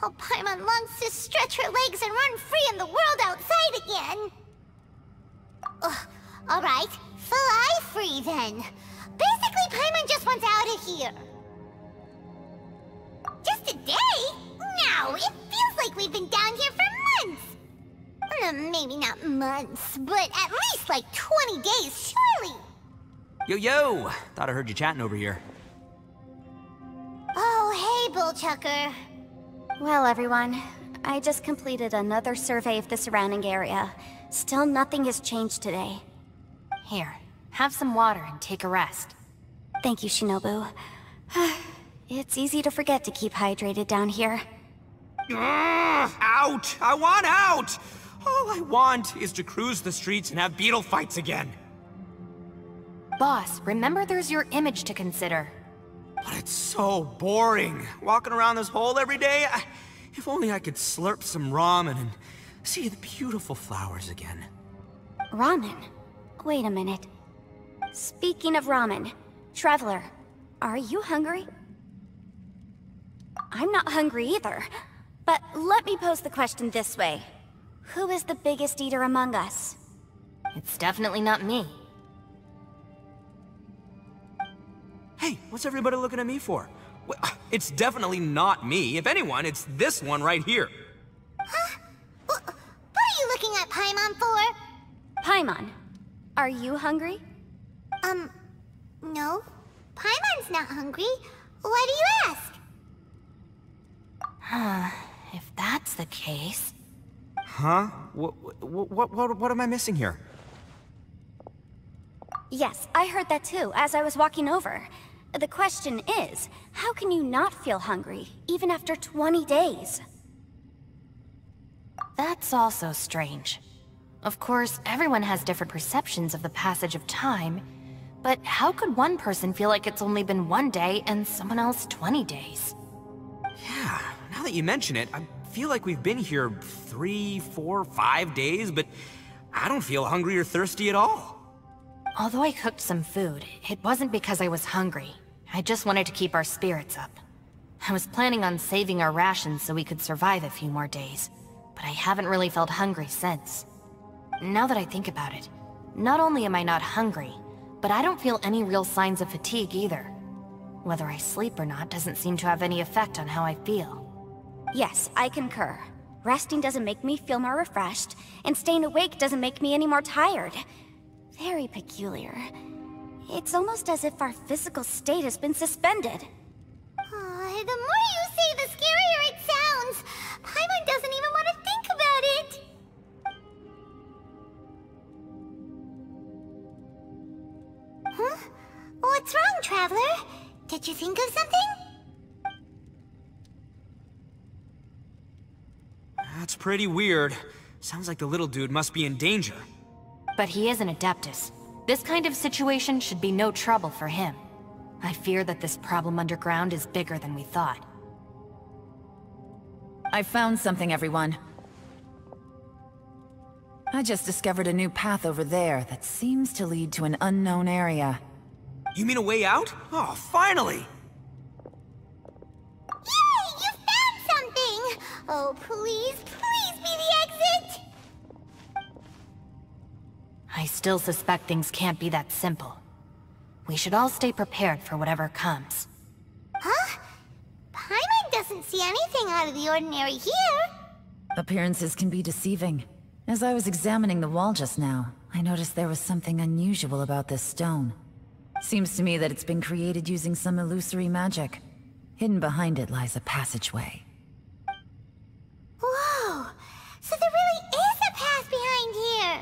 Oh, Paimon longs to stretch her legs and run free in the world outside again. Ugh, alright, fly free then. Basically, Paimon just wants out of here. Just a day? No, it feels like we've been down here for months. Maybe not months, but at least like 20 days, surely. Yo! Thought I heard you chatting over here. Oh, hey, Bullchucker. Well, everyone, I just completed another survey of the surrounding area. Still nothing has changed today. Here, have some water and take a rest. Thank you, Shinobu. It's easy to forget to keep hydrated down here. Out! I want out! All I want is to cruise the streets and have beetle fights again. Boss, remember there's your image to consider. But it's so boring, walking around this hole every day. If only I could slurp some ramen and see the beautiful flowers again. Ramen? Wait a minute. Speaking of ramen, Traveler, are you hungry? I'm not hungry either. But let me pose the question this way. Who is the biggest eater among us? It's definitely not me. Hey, what's everybody looking at me for? Well, it's definitely not me. If anyone, it's this one right here. Huh? What are you looking at Paimon for? Paimon, are you hungry? No. Paimon's not hungry. Why do you ask? If that's the case... Huh? What am I missing here? Yes, I heard that too, as I was walking over. The question is, how can you not feel hungry, even after 20 days? That's also strange. Of course, everyone has different perceptions of the passage of time, but how could one person feel like it's only been 1 day and someone else 20 days? Yeah, now that you mention it, I feel like we've been here 3, 4, 5 days, but I don't feel hungry or thirsty at all. Although I cooked some food, it wasn't because I was hungry. I just wanted to keep our spirits up. I was planning on saving our rations so we could survive a few more days, but I haven't really felt hungry since. Now that I think about it, not only am I not hungry, but I don't feel any real signs of fatigue either. Whether I sleep or not doesn't seem to have any effect on how I feel. Yes, I concur. Resting doesn't make me feel more refreshed, and staying awake doesn't make me any more tired. Very peculiar. It's almost as if our physical state has been suspended. The more you say, the scarier it sounds. Paimon doesn't even want to think about it. Huh? What's wrong, Traveler? Did you think of something? That's pretty weird. Sounds like the little dude must be in danger. But he is an Adeptus. This kind of situation should be no trouble for him. I fear that this problem underground is bigger than we thought. I found something, everyone. I just discovered a new path over there that seems to lead to an unknown area. You mean a way out? Oh, finally! Yay! You found something! Oh, please be the exit! I still suspect things can't be that simple. We should all stay prepared for whatever comes. Huh? Paimon doesn't see anything out of the ordinary here. Appearances can be deceiving. As I was examining the wall just now, I noticed there was something unusual about this stone. Seems to me that it's been created using some illusory magic. Hidden behind it lies a passageway. Whoa! So there really is a path behind here!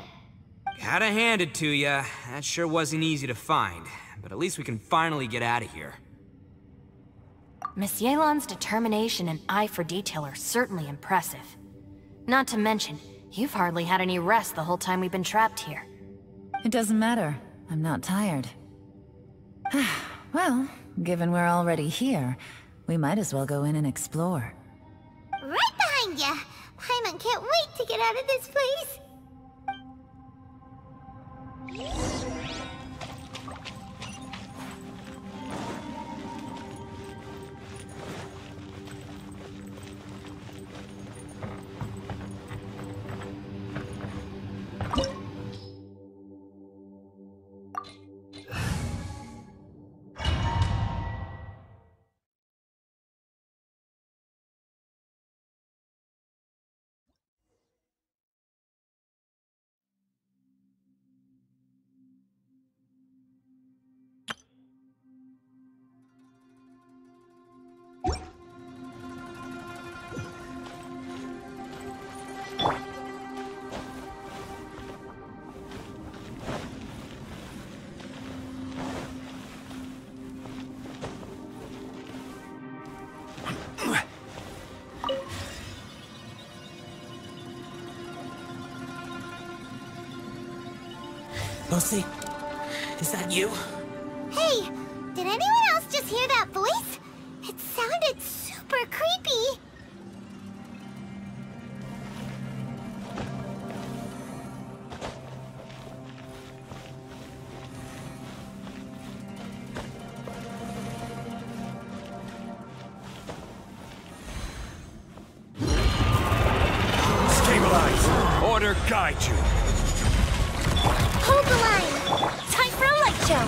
Gotta hand it to ya. That sure wasn't easy to find. But at least we can finally get out of here. Miss Yelan's determination and eye for detail are certainly impressive. Not to mention, you've hardly had any rest the whole time we've been trapped here. It doesn't matter. I'm not tired. Well, given we're already here, we might as well go in and explore. Right behind ya! Paimon can't wait to get out of this place! Lucy, is that you? Hey, did anyone else just hear that voice? It sounded super creepy. Stabilize! Order guide you! Hold the line. Time for a light show!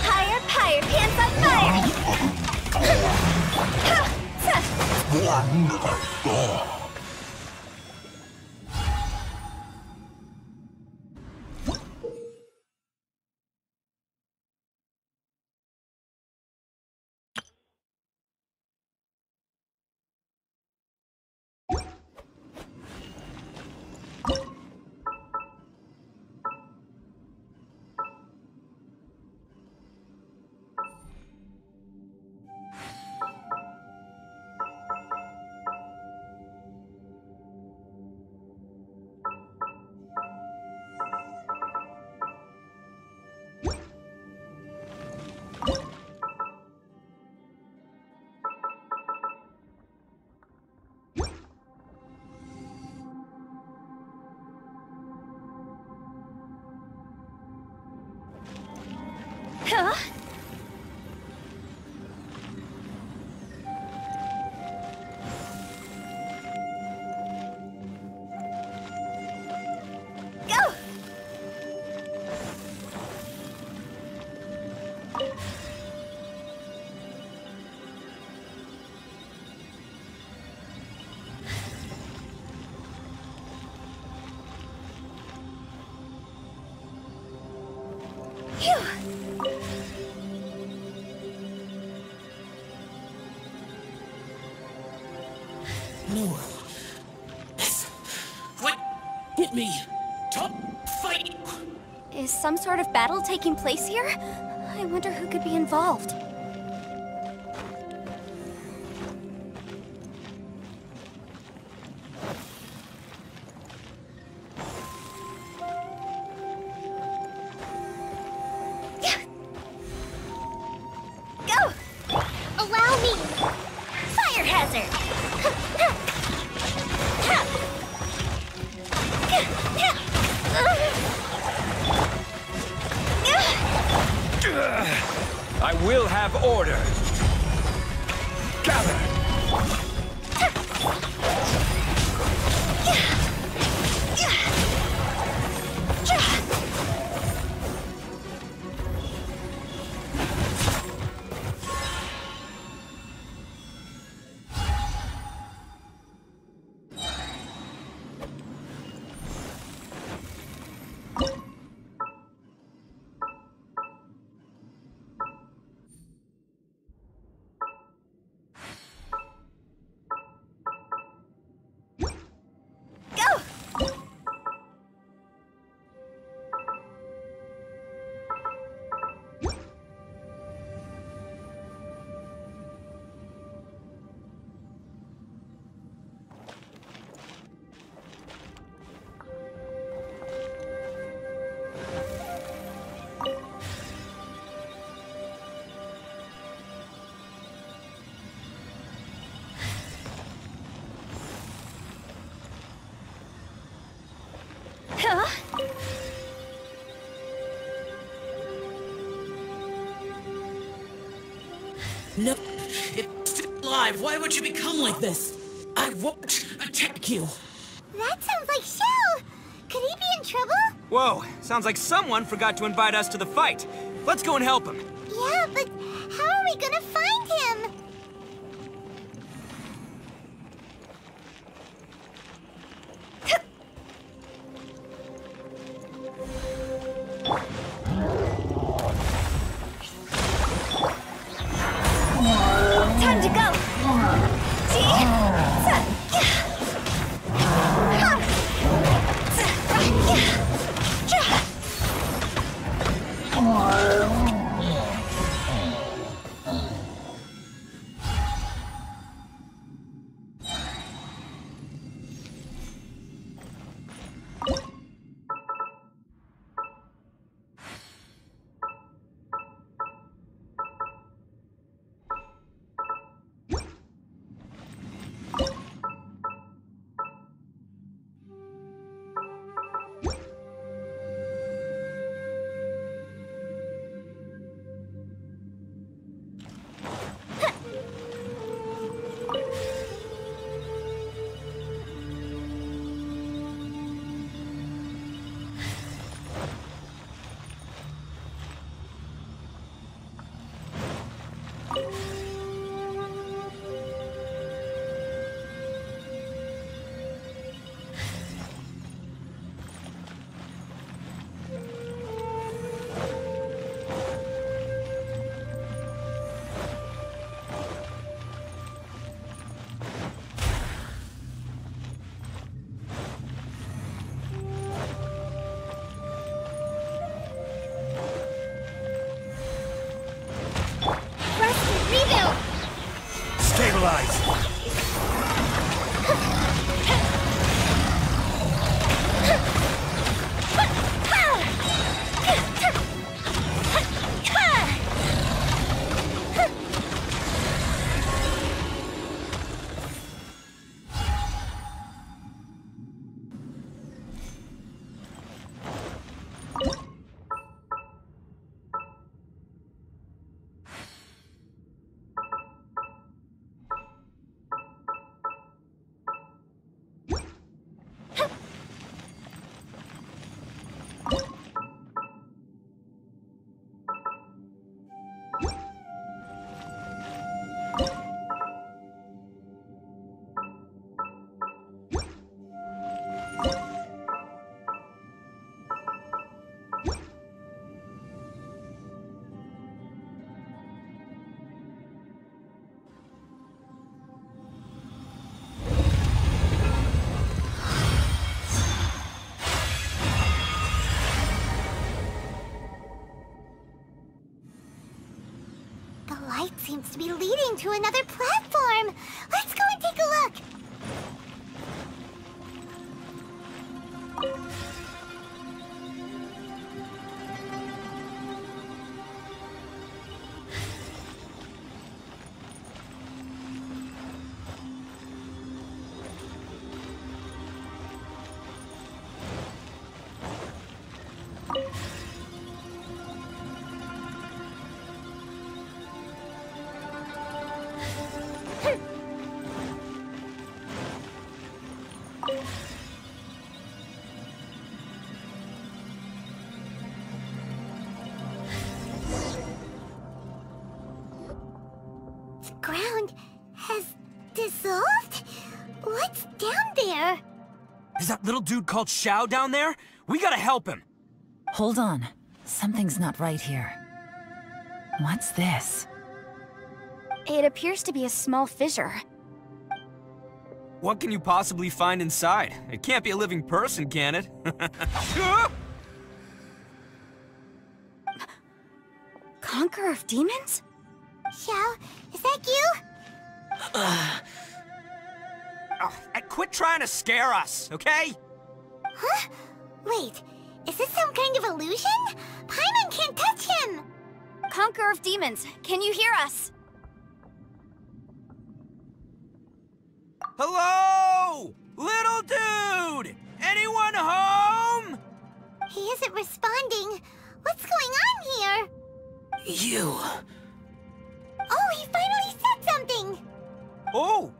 Higher, higher, pants on fire! Huh? Go! Phew! No. What? Hit me. Top fight. Is some sort of battle taking place here? I wonder who could be involved. Go! Allow me. Fire hazard! I will have order! Gather! Huh? No. It's still alive. Why would you become like this? I won't attack you. That sounds like Xiao. Could he be in trouble? Whoa, sounds like someone forgot to invite us to the fight. Let's go and help him. Yeah, but how are we gonna find him? Time to go! neutralized. Seems to be leading to another platform. Let's go and take a look. Ground has dissolved? What's down there? Is that little dude called Xiao down there? We gotta help him. Hold on. Something's not right here. What's this? It appears to be a small fissure. What can you possibly find inside? It can't be a living person, can it? Conqueror of demons? Xiao, is that you? Oh, quit trying to scare us, okay? Huh? Wait, is this some kind of illusion? Paimon can't touch him! Conqueror of demons, can you hear us? Hello? Little dude! Anyone home? He isn't responding. What's going on here? You... Oh, he finally said something! Oh!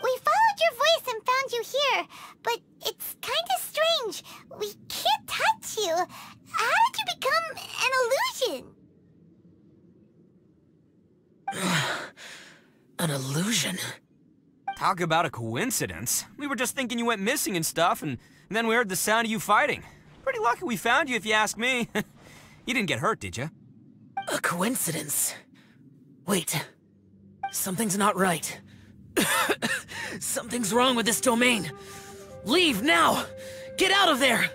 We followed your voice and found you here, but it's kinda strange. We can't touch you. How did you become an illusion? an illusion? Talk about a coincidence. We were just thinking you went missing and stuff, and then we heard the sound of you fighting. Pretty lucky we found you, if you ask me. You didn't get hurt, did you? A coincidence? Wait. Something's not right. Something's wrong with this domain. Leave now! Get out of there!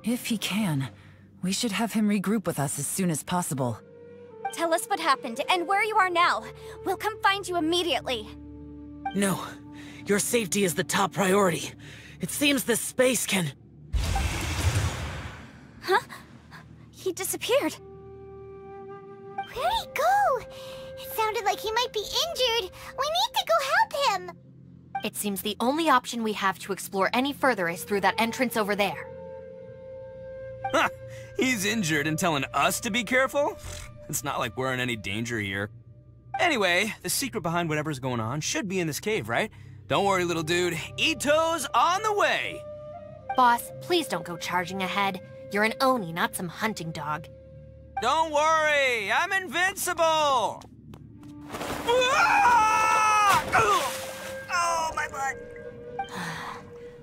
If he can, we should have him regroup with us as soon as possible. Tell us what happened and where you are now. We'll come find you immediately. No. Your safety is the top priority. It seems this space can... Huh? He disappeared. Where'd he go? It sounded like he might be injured. We need to go help him. It seems the only option we have to explore any further is through that entrance over there. Huh, he's injured and telling us to be careful? It's not like we're in any danger here. Anyway, the secret behind whatever's going on should be in this cave, right? Don't worry, little dude. Itto's on the way! Boss, please don't go charging ahead. You're an Oni, not some hunting dog. Don't worry, I'm invincible! Oh, my butt!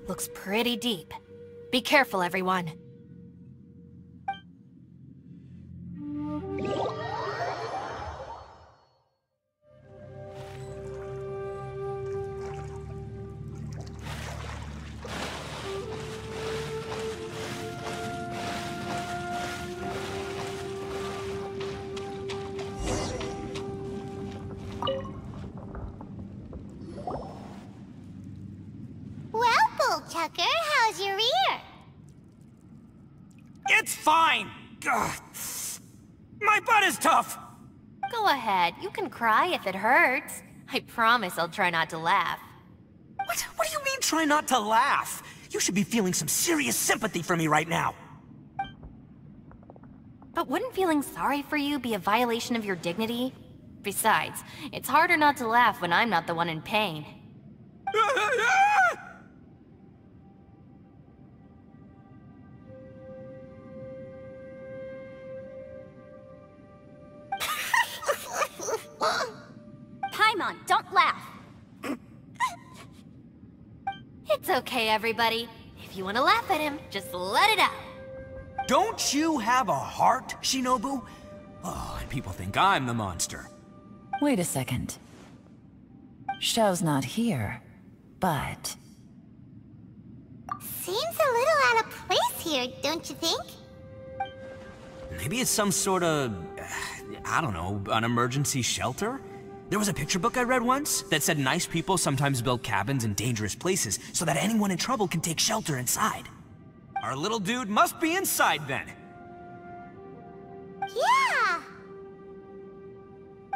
Looks pretty deep. Be careful, everyone. My butt is tough! Go ahead, you can cry if it hurts. I promise I'll try not to laugh. What do you mean, try not to laugh? You should be feeling some serious sympathy for me right now. But wouldn't feeling sorry for you be a violation of your dignity? Besides, it's harder not to laugh when I'm not the one in pain. Paimon, don't laugh! It's okay, everybody. If you want to laugh at him, just let it out. Don't you have a heart, Shinobu? Oh, and people think I'm the monster. Wait a second. Xiao's not here, but... Seems a little out of place here, don't you think? Maybe it's some sort of... I don't know, an emergency shelter? There was a picture book I read once that said nice people sometimes build cabins in dangerous places so that anyone in trouble can take shelter inside. Our little dude must be inside then. Yeah!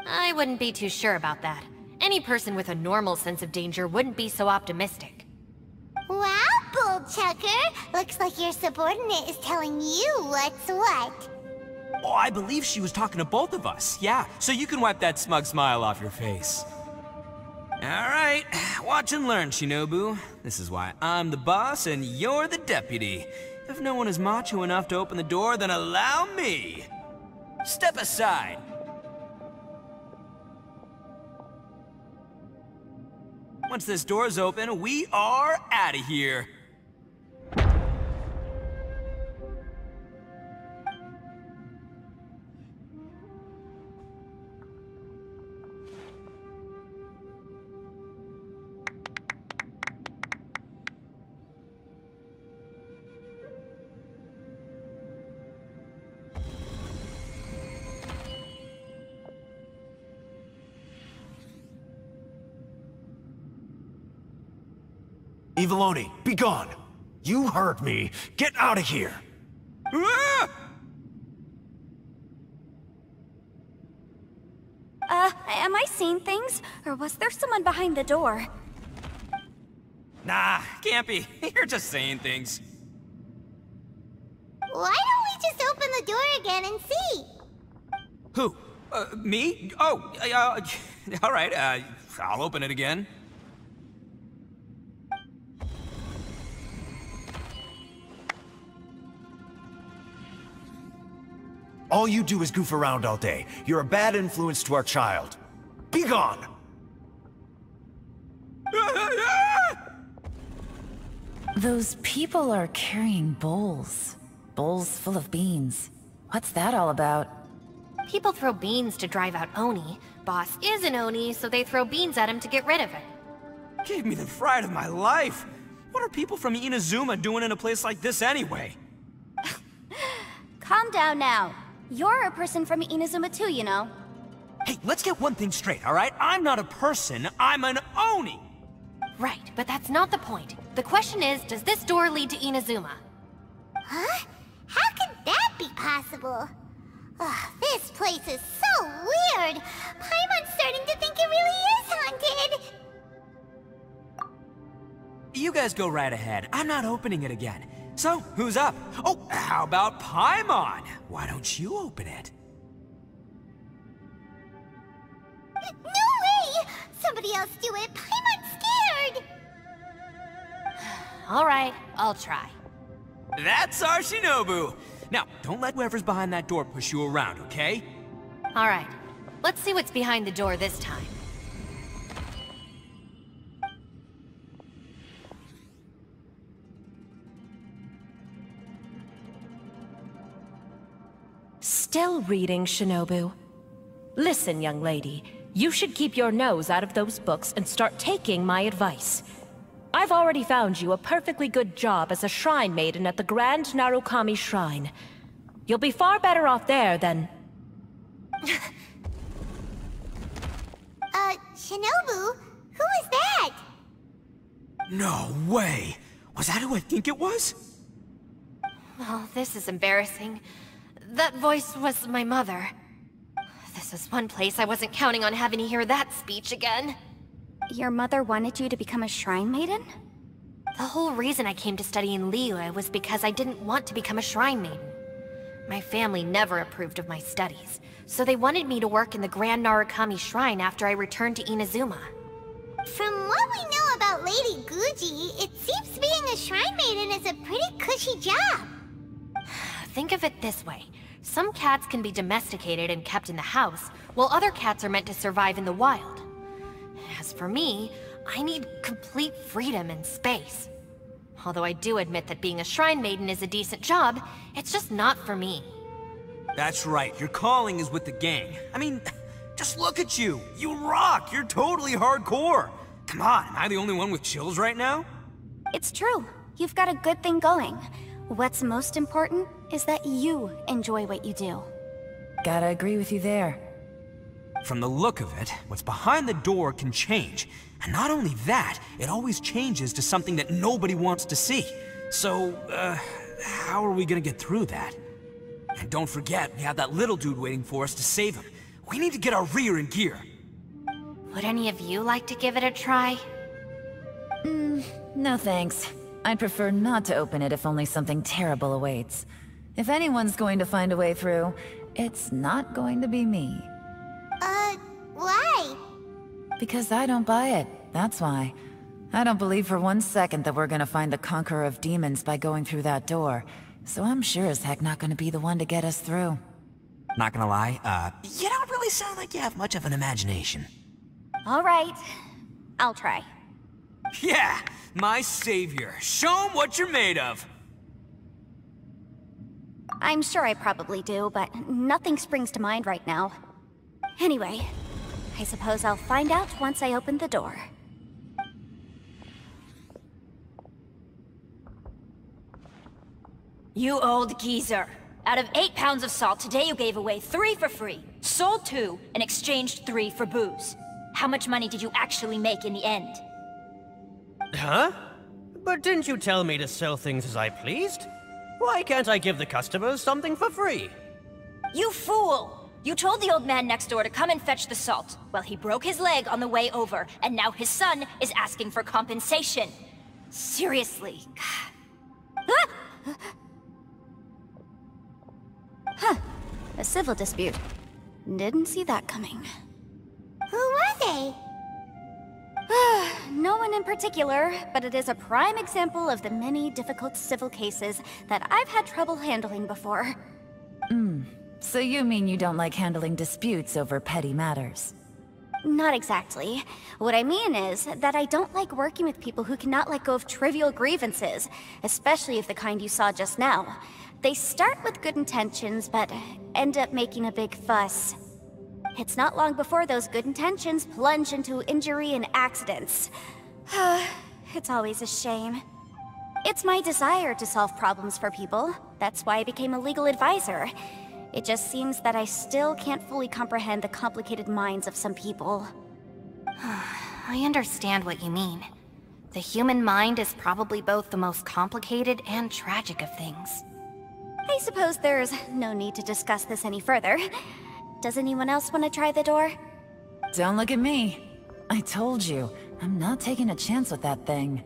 I wouldn't be too sure about that. Any person with a normal sense of danger wouldn't be so optimistic. Wow, Bull Chucker! Looks like your subordinate is telling you what's what. Oh, I believe she was talking to both of us. Yeah, so you can wipe that smug smile off your face. Alright, watch and learn, Shinobu. This is why I'm the boss and you're the deputy. If no one is macho enough to open the door, then allow me. Step aside. Once this door's open, we are out of here. Eviloni, be gone! You heard me! Get out of here! Ah! Am I seeing things? Or was there someone behind the door? Nah, can't be. You're just saying things. Why don't we just open the door again and see? Who? Me? Oh, alright, I'll open it again. All you do is goof around all day. You're a bad influence to our child. Be gone! Those people are carrying bowls. Bowls full of beans. What's that all about? People throw beans to drive out Oni. Boss is an Oni, so they throw beans at him to get rid of it. Gave me the fright of my life. What are people from Inazuma doing in a place like this anyway? Calm down now. You're a person from Inazuma too, you know. Hey, let's get one thing straight, alright? I'm not a person, I'm an Oni! Right, but that's not the point. The question is, does this door lead to Inazuma? Huh? How could that be possible? Ugh, this place is so weird! Paimon's starting to think it really is haunted! You guys go right ahead. I'm not opening it again. So, who's up? Oh, how about Paimon? Why don't you open it? No way! Somebody else do it! Paimon's scared! Alright, I'll try. That's our Shinobu! Now, don't let whoever's behind that door push you around, okay? Alright, let's see what's behind the door this time. Still reading, Shinobu. Listen, young lady. You should keep your nose out of those books and start taking my advice. I've already found you a perfectly good job as a shrine maiden at the Grand Narukami Shrine. You'll be far better off there than... Shinobu? Who is that? No way! Was that who I think it was? Oh, this is embarrassing. That voice was my mother. This is one place I wasn't counting on having to hear that speech again. Your mother wanted you to become a shrine maiden? The whole reason I came to study in Liyue was because I didn't want to become a shrine maiden. My family never approved of my studies, so they wanted me to work in the Grand Narukami Shrine after I returned to Inazuma. From what we know about Lady Guji, it seems being a shrine maiden is a pretty cushy job. Think of it this way. Some cats can be domesticated and kept in the house, while other cats are meant to survive in the wild. As for me, I need complete freedom and space. Although I do admit that being a shrine maiden is a decent job, it's just not for me. That's right, your calling is with the gang. I mean, just look at you. You rock, you're totally hardcore. Come on, am I the only one with chills right now? It's true. You've got a good thing going. What's most important is that you enjoy what you do. Gotta agree with you there. From the look of it, what's behind the door can change. And not only that, it always changes to something that nobody wants to see. So, how are we gonna get through that? And don't forget, we have that little dude waiting for us to save him. We need to get our rear in gear. Would any of you like to give it a try? No thanks. I'd prefer not to open it if only something terrible awaits. If anyone's going to find a way through, it's not going to be me. Why? Because I don't buy it, that's why. I don't believe for 1 second that we're gonna find the Conqueror of Demons by going through that door. So I'm sure as heck not gonna be the one to get us through. Not gonna lie, you don't really sound like you have much of an imagination. All right, I'll try. Yeah, my savior. Show him what you're made of. I'm sure I probably do, but nothing springs to mind right now. Anyway, I suppose I'll find out once I open the door. You old geezer. Out of 8 pounds of salt, today you gave away 3 for free, sold 2, and exchanged 3 for booze. How much money did you actually make in the end? Huh? But didn't you tell me to sell things as I pleased? Why can't I give the customers something for free? You fool! You told the old man next door to come and fetch the salt. Well, he broke his leg on the way over, and now his son is asking for compensation. Seriously. Huh. A civil dispute. Didn't see that coming. Who were they? No one in particular, but it is a prime example of the many difficult civil cases that I've had trouble handling before. So you mean you don't like handling disputes over petty matters? Not exactly. What I mean is that I don't like working with people who cannot let go of trivial grievances, especially of the kind you saw just now. They start with good intentions, but end up making a big fuss. It's not long before those good intentions plunge into injury and accidents. It's always a shame. It's my desire to solve problems for people. That's why I became a legal advisor. It just seems that I still can't fully comprehend the complicated minds of some people. I understand what you mean. The human mind is probably both the most complicated and tragic of things. I suppose there's no need to discuss this any further. Does anyone else want to try the door? Don't look at me. I told you, I'm not taking a chance with that thing.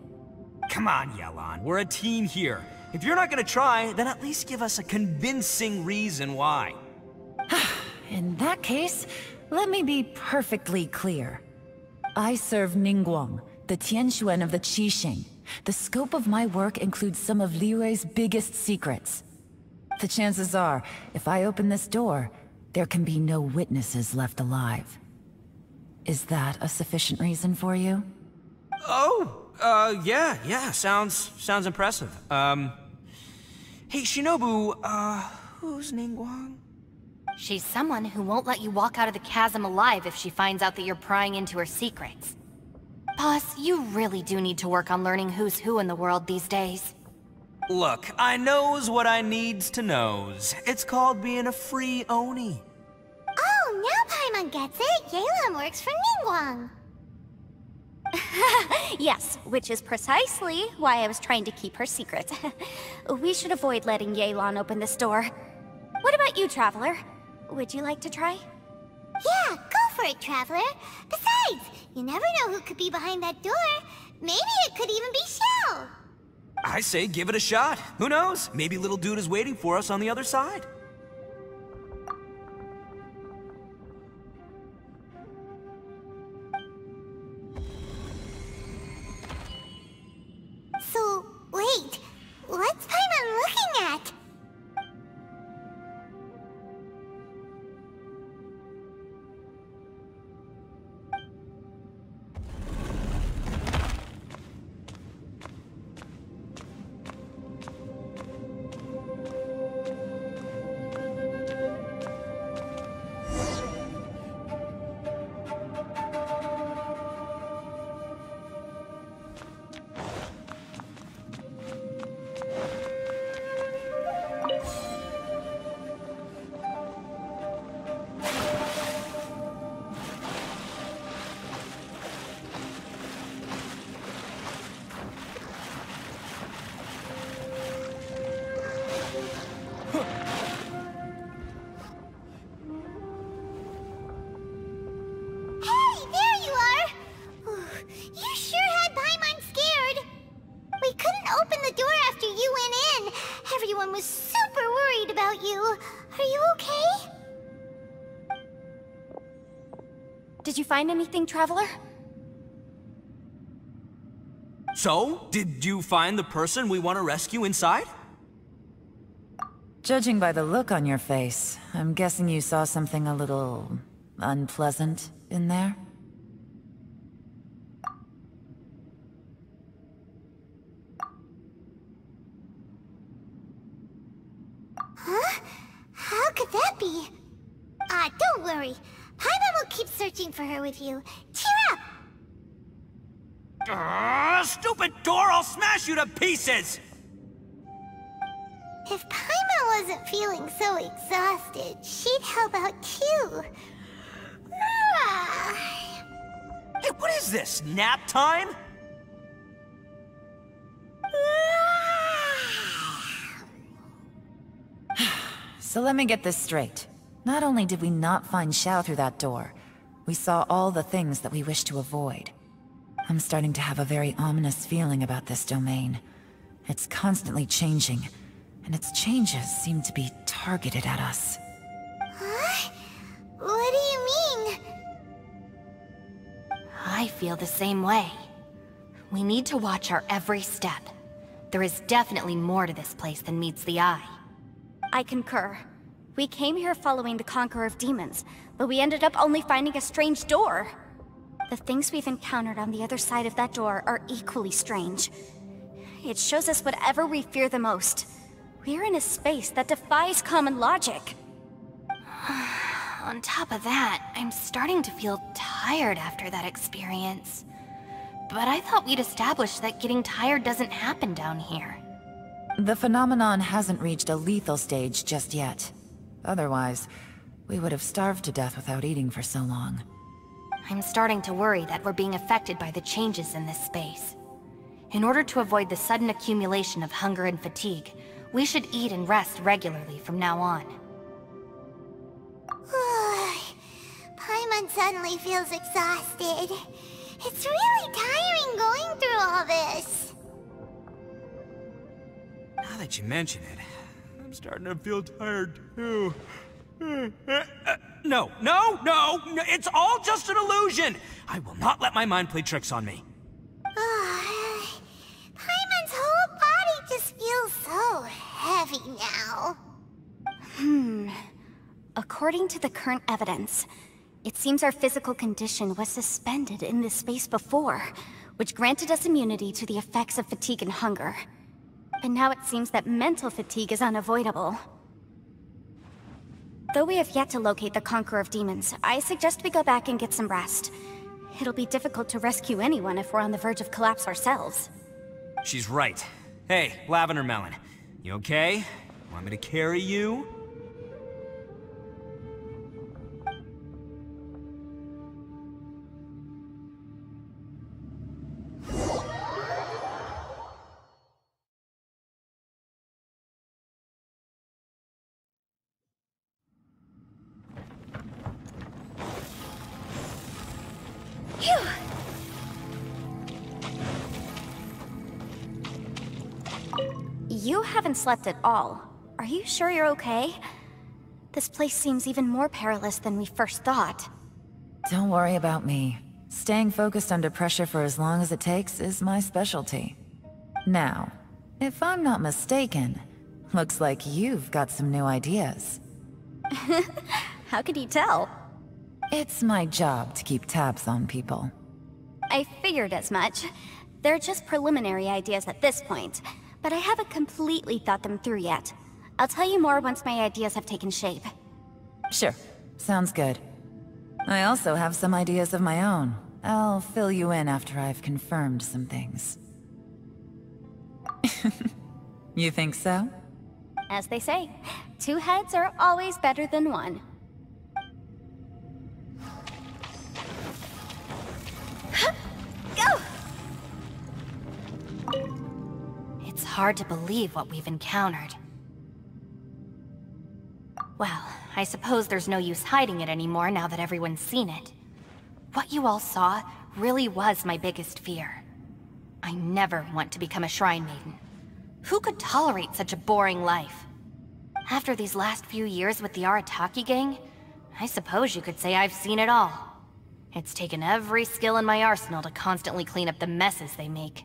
Come on, Yelan, we're a team here. If you're not gonna try, then at least give us a convincing reason why. In that case, let me be perfectly clear. I serve Ningguang, the Tianxuan of the Qixing. The scope of my work includes some of Liyue's biggest secrets. The chances are, if I open this door, there can be no witnesses left alive. Is that a sufficient reason for you? Yeah, sounds impressive. Hey, Shinobu, who's Ningguang? She's someone who won't let you walk out of the chasm alive if she finds out that you're prying into her secrets. Boss, you really do need to work on learning who's who in the world these days. Look, I knows what I needs to knows. It's called being a free Oni. Oh, now Paimon gets it. Yelan works for Ningguang. Yes, which is precisely why I was trying to keep her secret. We should avoid letting Yelan open this door. What about you, Traveler? Would you like to try? Yeah, go for it, Traveler. Besides, you never know who could be behind that door. Maybe it could even be Xiao. I say give it a shot. Who knows? Maybe little dude is waiting for us on the other side. So, wait. What's Paimon looking at? Did you find anything, Traveler? So, did you find the person we want to rescue inside? Judging by the look on your face, I'm guessing you saw something a little unpleasant in there? Huh? How could that be? Don't worry. Paimon will keep searching for her with you. Cheer up! Stupid door! I'll smash you to pieces! If Paimon wasn't feeling so exhausted, she'd help out too. Hey, what is this? Nap time? So let me get this straight. Not only did we not find Xiao through that door, we saw all the things that we wish to avoid. I'm starting to have a very ominous feeling about this domain. It's constantly changing, and its changes seem to be targeted at us. Huh? What do you mean? I feel the same way. We need to watch our every step. There is definitely more to this place than meets the eye. I concur. We came here following the Conqueror of Demons, but we ended up only finding a strange door. The things we've encountered on the other side of that door are equally strange. It shows us whatever we fear the most. We're in a space that defies common logic. On top of that, I'm starting to feel tired after that experience. But I thought we'd established that getting tired doesn't happen down here. The phenomenon hasn't reached a lethal stage just yet. Otherwise, we would have starved to death without eating for so long. I'm starting to worry that we're being affected by the changes in this space. In order to avoid the sudden accumulation of hunger and fatigue, we should eat and rest regularly from now on. Paimon suddenly feels exhausted. It's really tiring going through all this. Now that you mention it, I'm starting to feel tired too. No, it's all just an illusion! I will not let my mind play tricks on me. Paimon's whole body just feels so heavy now. According to the current evidence, it seems our physical condition was suspended in this space before, which granted us immunity to the effects of fatigue and hunger. And now it seems that mental fatigue is unavoidable. Though we have yet to locate the Conqueror of Demons, I suggest we go back and get some rest. It'll be difficult to rescue anyone if we're on the verge of collapse ourselves. She's right. Hey, Lavender Melon, you okay? Want me to carry you? Phew. You haven't slept at all. Are you sure you're okay? This place seems even more perilous than we first thought. Don't worry about me. Staying focused under pressure for as long as it takes is my specialty. Now, if I'm not mistaken, looks like you've got some new ideas. How could you tell? It's my job to keep tabs on people. I figured as much. They're just preliminary ideas at this point, but I haven't completely thought them through yet. I'll tell you more once my ideas have taken shape. Sure. Sounds good. I also have some ideas of my own. I'll fill you in after I've confirmed some things. You think so? As they say, 2 heads are always better than 1. Go! It's hard to believe what we've encountered. Well, I suppose there's no use hiding it anymore now that everyone's seen it. What you all saw really was my biggest fear. I never want to become a Shrine Maiden. Who could tolerate such a boring life? After these last few years with the Arataki gang, I suppose you could say I've seen it all. It's taken every skill in my arsenal to constantly clean up the messes they make.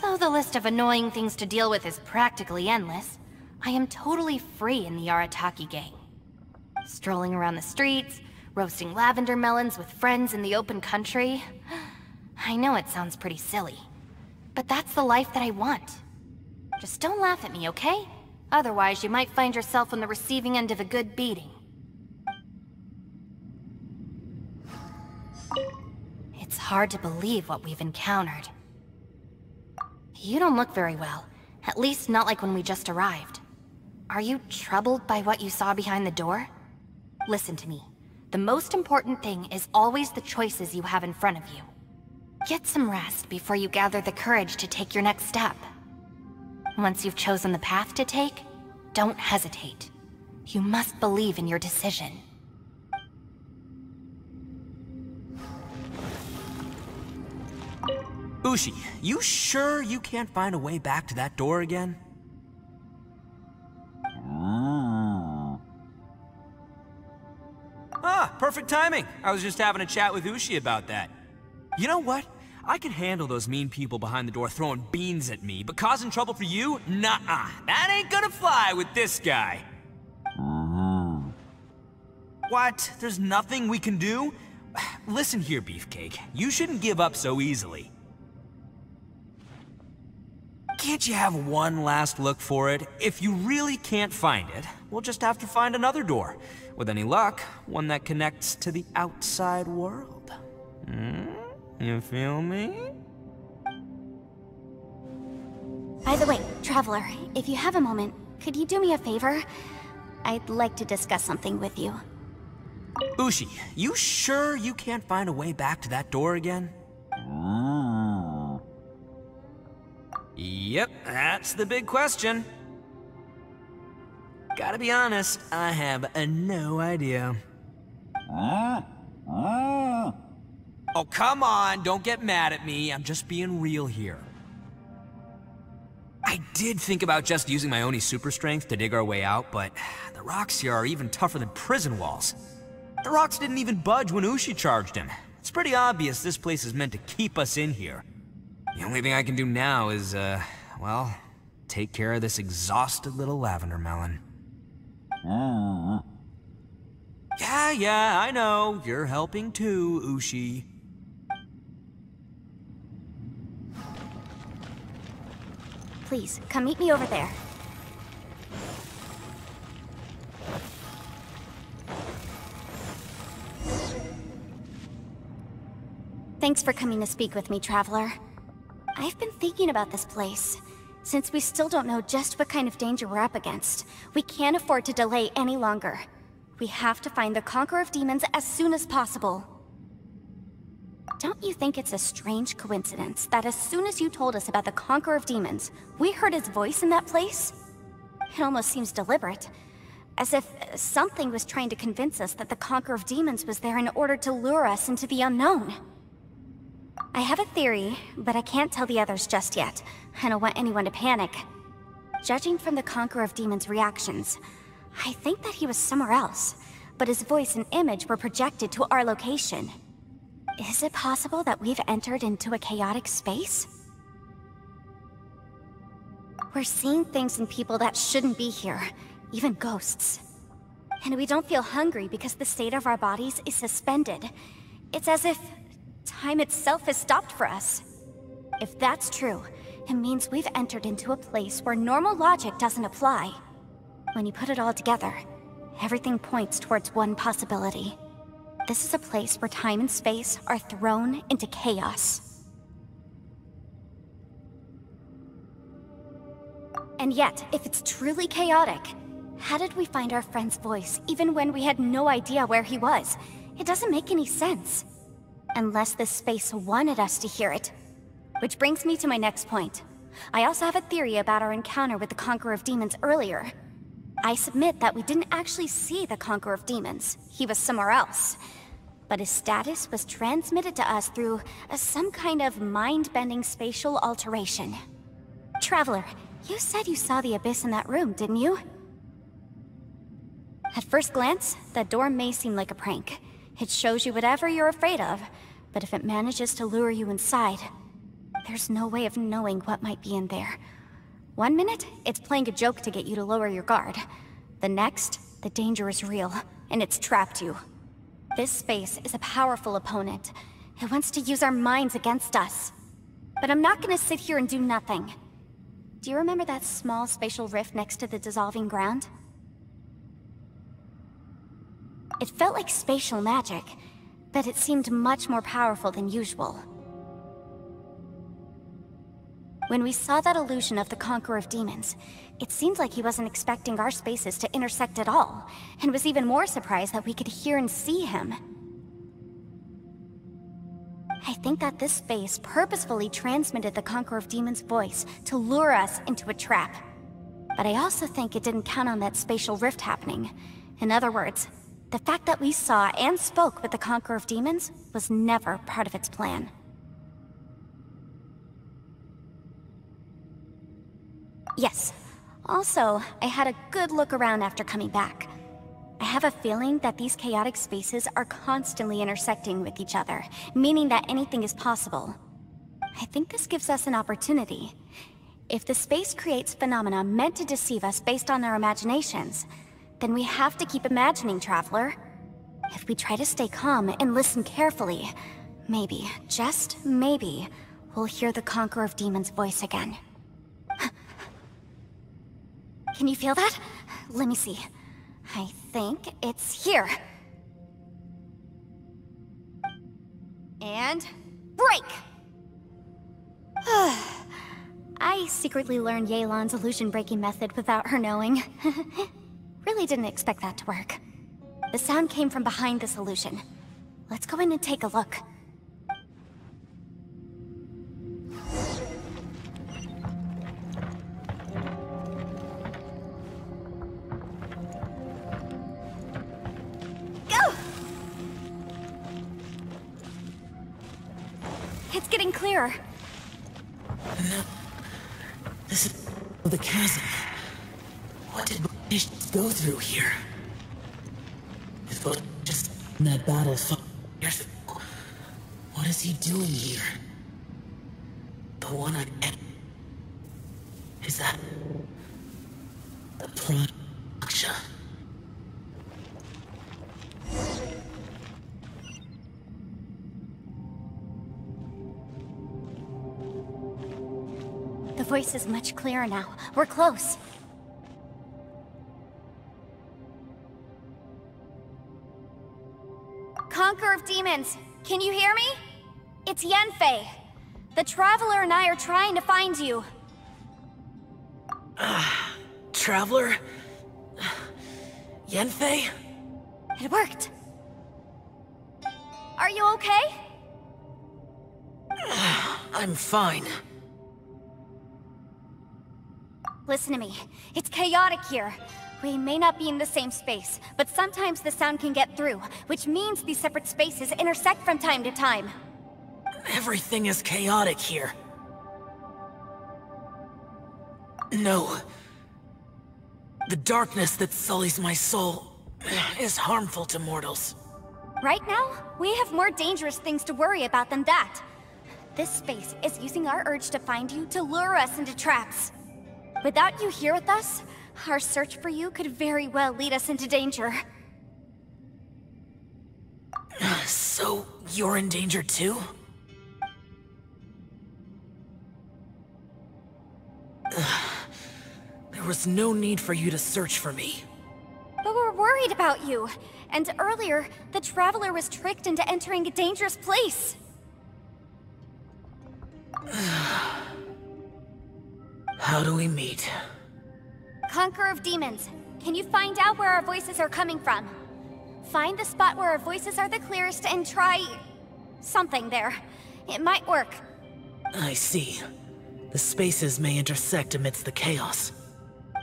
Though the list of annoying things to deal with is practically endless, I am totally free in the Arataki gang. Strolling around the streets, roasting lavender melons with friends in the open country. I know it sounds pretty silly, but that's the life that I want. Just don't laugh at me, okay? Otherwise, you might find yourself on the receiving end of a good beating. It's hard to believe what we've encountered. You don't look very well, at least not like when we just arrived. Are you troubled by what you saw behind the door? Listen to me. The most important thing is always the choices you have in front of you. Get some rest before you gather the courage to take your next step. Once you've chosen the path to take, don't hesitate. You must believe in your decision. Ushi, you sure you can't find a way back to that door again? Ah, perfect timing. I was just having a chat with Ushi about that. You know what? I can handle those mean people behind the door throwing beans at me, but causing trouble for you? Nuh-uh. That ain't gonna fly with this guy. What? There's nothing we can do? Listen here, Beefcake. You shouldn't give up so easily. Can't you have one last look for it? If you really can't find it, we'll just have to find another door. With any luck, one that connects to the outside world. You feel me? By the way, Traveler, if you have a moment, could you do me a favor? I'd like to discuss something with you. Ushi, you sure you can't find a way back to that door again? Yep, that's the big question. Gotta be honest, I have no idea. Oh, come on, don't get mad at me. I'm just being real here. I did think about just using my Oni super strength to dig our way out, but the rocks here are even tougher than prison walls. The rocks didn't even budge when Ushi charged him. It's pretty obvious this place is meant to keep us in here. The only thing I can do now is, well, take care of this exhausted little lavender melon. Yeah, I know. You're helping too, Ushi. Please, come meet me over there. Thanks for coming to speak with me, Traveler. I've been thinking about this place. Since we still don't know just what kind of danger we're up against, we can't afford to delay any longer. We have to find the Conqueror of Demons as soon as possible. Don't you think it's a strange coincidence that as soon as you told us about the Conqueror of Demons, we heard his voice in that place? It almost seems deliberate. As if something was trying to convince us that the Conqueror of Demons was there in order to lure us into the unknown. I have a theory, but I can't tell the others just yet. I don't want anyone to panic. Judging from the Conqueror of Demons' reactions, I think that he was somewhere else, but his voice and image were projected to our location. Is it possible that we've entered into a chaotic space? We're seeing things and people that shouldn't be here, even ghosts. And we don't feel hungry because the state of our bodies is suspended. It's as if time itself has stopped for us. If that's true, it means we've entered into a place where normal logic doesn't apply. When you put it all together, everything points towards one possibility. This is a place where time and space are thrown into chaos. And yet, if it's truly chaotic, how did we find our friend's voice even when we had no idea where he was? It doesn't make any sense. Unless this space wanted us to hear it. Which brings me to my next point. I also have a theory about our encounter with the Conqueror of Demons earlier. I submit that we didn't actually see the Conqueror of Demons. He was somewhere else. But his status was transmitted to us through some kind of mind-bending spatial alteration. Traveler, you said you saw the abyss in that room, didn't you? At first glance, that door may seem like a prank. It shows you whatever you're afraid of, but if it manages to lure you inside, there's no way of knowing what might be in there. One minute, it's playing a joke to get you to lower your guard. The next, the danger is real, and it's trapped you. This space is a powerful opponent. It wants to use our minds against us. But I'm not gonna sit here and do nothing. Do you remember that small spatial rift next to the dissolving ground? It felt like spatial magic, but it seemed much more powerful than usual. When we saw that illusion of the Conqueror of Demons, it seemed like he wasn't expecting our spaces to intersect at all, and was even more surprised that we could hear and see him. I think that this space purposefully transmitted the Conqueror of Demons' voice to lure us into a trap. But I also think it didn't count on that spatial rift happening. In other words, the fact that we saw and spoke with the Conqueror of Demons was never part of its plan. Yes. Also, I had a good look around after coming back. I have a feeling that these chaotic spaces are constantly intersecting with each other, meaning that anything is possible. I think this gives us an opportunity. If the space creates phenomena meant to deceive us based on our imaginations, then we have to keep imagining, Traveler. If we try to stay calm and listen carefully, maybe, just maybe, we'll hear the Conqueror of Demons' voice again. Can you feel that? Let me see. I think it's here. And break! I secretly learned Yelan's illusion-breaking method without her knowing. Really didn't expect that to work. The sound came from behind this illusion. Let's go in and take a look. Go! It's getting clearer. No. This is the chasm. What did we go through here? If it was just in that battle 5 years ago, what is he doing here? The one I met. Is that the production? The voice is much clearer now. We're close. Conqueror of Demons, can you hear me? It's Yanfei. The Traveler and I are trying to find you. Traveler? Yanfei? It worked. Are you okay? I'm fine. Listen to me. It's chaotic here. We may not be in the same space, but sometimes the sound can get through, which means these separate spaces intersect from time to time. Everything is chaotic here. No. The darkness that sullies my soul is harmful to mortals. Right now, we have more dangerous things to worry about than that. This space is using our urge to find you to lure us into traps. Without you here with us, our search for you could very well lead us into danger. So, you're in danger too? There was no need for you to search for me. But we're worried about you. And earlier, the Traveler was tricked into entering a dangerous place. How do we meet? Conqueror of Demons, can you find out where our voices are coming from? Find the spot where our voices are the clearest and try... something there. It might work. I see. The spaces may intersect amidst the chaos.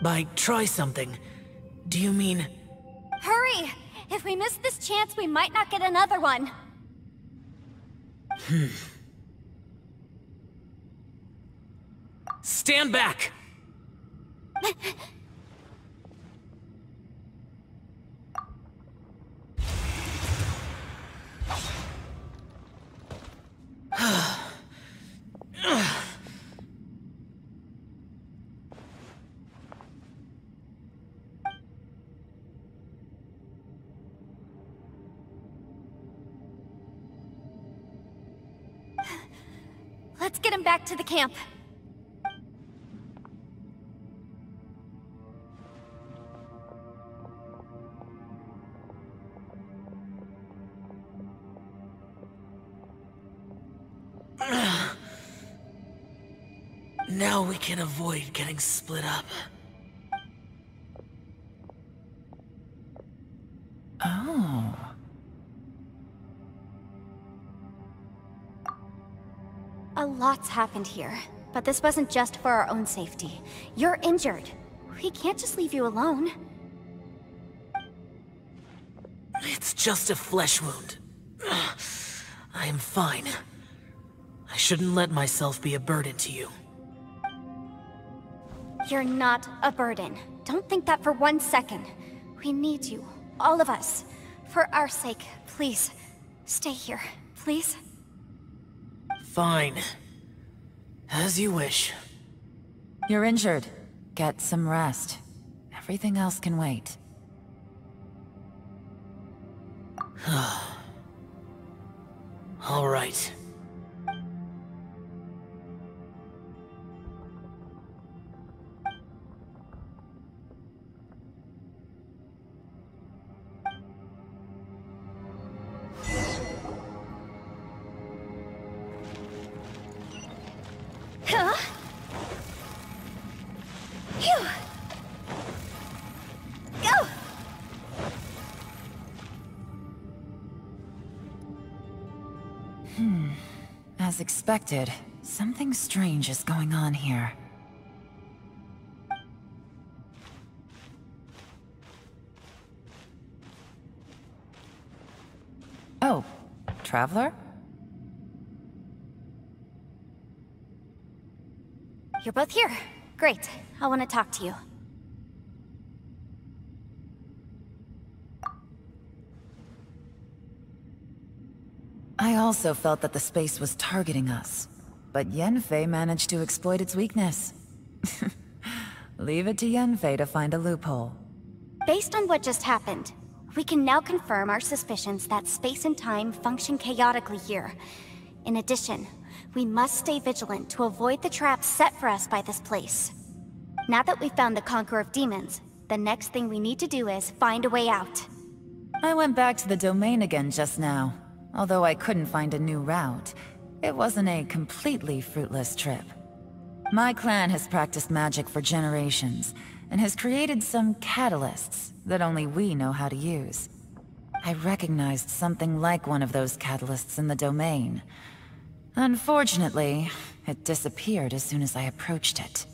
By try something, do you mean... Hurry! If we miss this chance, we might not get another one. Stand back! Let's get him back to the camp. Now we can avoid getting split up. Oh. A lot's happened here, but this wasn't just for our own safety. You're injured. We can't just leave you alone. It's just a flesh wound. I am fine. I shouldn't let myself be a burden to you. You're not a burden. Don't think that for 1 second. We need you, all of us. For our sake, please, stay here, please. Fine. As you wish. You're injured. Get some rest. Everything else can wait. All right. Phew. Go! As expected, something strange is going on here. Oh, Traveler? You're both here. Great. I want to talk to you. I also felt that the space was targeting us, but Yenfei managed to exploit its weakness. Leave it to Yenfei to find a loophole. Based on what just happened, we can now confirm our suspicions that space and time function chaotically here. In addition, we must stay vigilant to avoid the traps set for us by this place. Now that we've found the Conqueror of Demons, the next thing we need to do is find a way out. I went back to the domain again just now. Although I couldn't find a new route, it wasn't a completely fruitless trip. My clan has practiced magic for generations, and has created some catalysts that only we know how to use. I recognized something like one of those catalysts in the domain. Unfortunately, it disappeared as soon as I approached it.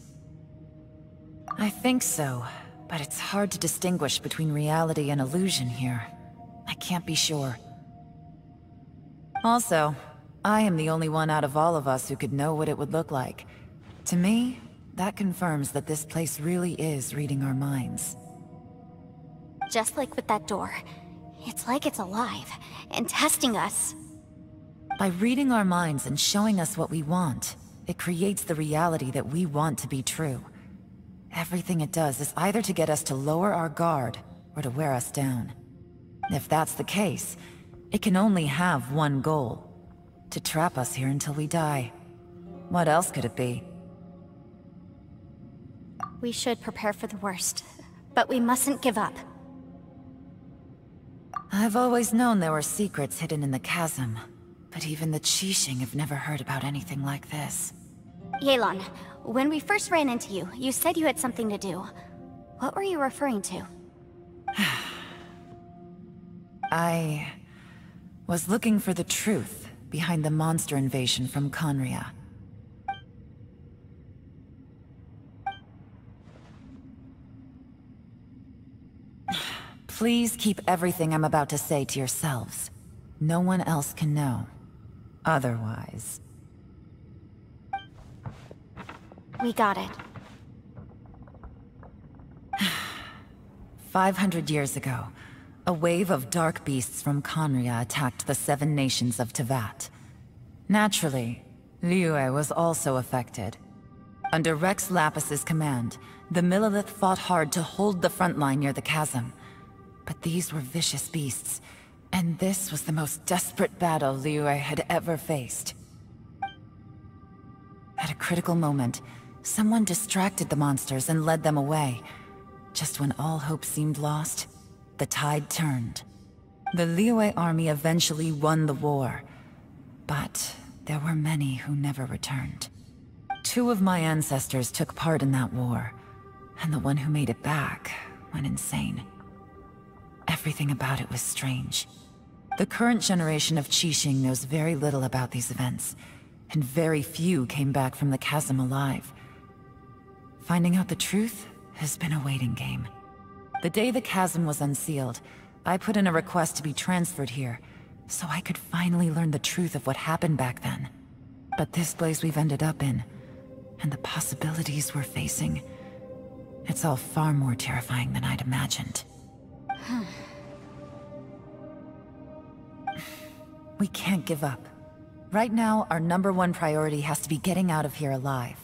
I think so, but it's hard to distinguish between reality and illusion here. I can't be sure. Also, I am the only one out of all of us who could know what it would look like. To me, that confirms that this place really is reading our minds. Just like with that door. It's like it's alive, and testing us. By reading our minds and showing us what we want, it creates the reality that we want to be true. Everything it does is either to get us to lower our guard, or to wear us down. If that's the case, it can only have one goal. To trap us here until we die. What else could it be? We should prepare for the worst, but we mustn't give up. I've always known there were secrets hidden in the chasm, but even the Qixing have never heard about anything like this. Yelan, when we first ran into you, you said you had something to do. What were you referring to? I was looking for the truth behind the monster invasion from Conria. Please keep everything I'm about to say to yourselves. No one else can know. Otherwise... We got it. 500 years ago, a wave of dark beasts from Conria attacked the 7 nations of Tevat. Naturally, Liyue was also affected. Under Rex Lapis's command, the Millelith fought hard to hold the front line near the chasm. But these were vicious beasts, and this was the most desperate battle Liyue had ever faced. At a critical moment, someone distracted the monsters and led them away. Just when all hope seemed lost, the tide turned. The Liyue army eventually won the war, but there were many who never returned. 2 of my ancestors took part in that war, and the one who made it back went insane. Everything about it was strange. The current generation of Qixing knows very little about these events, and very few came back from the chasm alive. Finding out the truth has been a waiting game. The day the chasm was unsealed, I put in a request to be transferred here, so I could finally learn the truth of what happened back then. But this place we've ended up in, and the possibilities we're facing, it's all far more terrifying than I'd imagined. We can't give up. Right now, our #1 priority has to be getting out of here alive.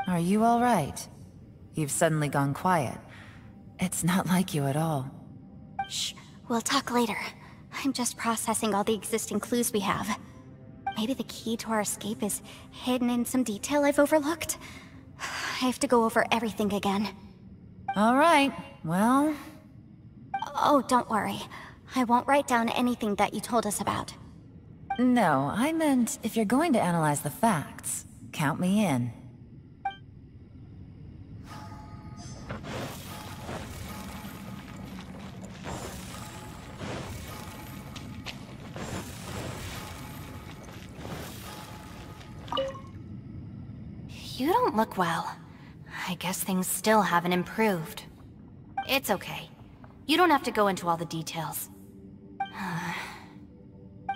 Are you all right? You've suddenly gone quiet. It's not like you at all. Shh, we'll talk later. I'm just processing all the existing clues we have. Maybe the key to our escape is hidden in some detail I've overlooked. I have to go over everything again. All right, well... Oh, don't worry. I won't write down anything that you told us about. No, I meant if you're going to analyze the facts, count me in. You don't look well. I guess things still haven't improved. It's okay. You don't have to go into all the details.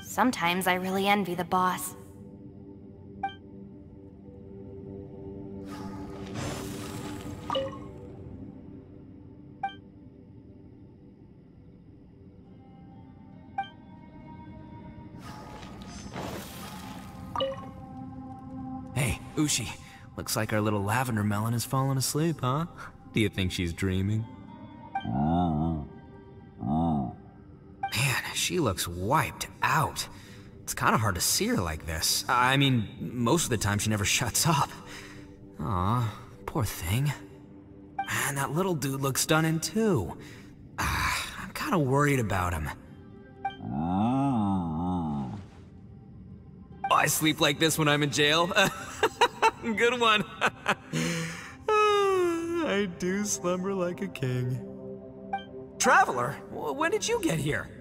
Sometimes I really envy the boss. Hey, Ushi. Looks like our little lavender melon has fallen asleep, huh? Do you think she's dreaming? Man, she looks wiped out. It's kind of hard to see her like this. I mean, most of the time she never shuts up. Aw, poor thing. Man, that little dude looks stunning too. I'm kind of worried about him. Oh, I sleep like this when I'm in jail? Good one. I do slumber like a king. traveler? When did you get here?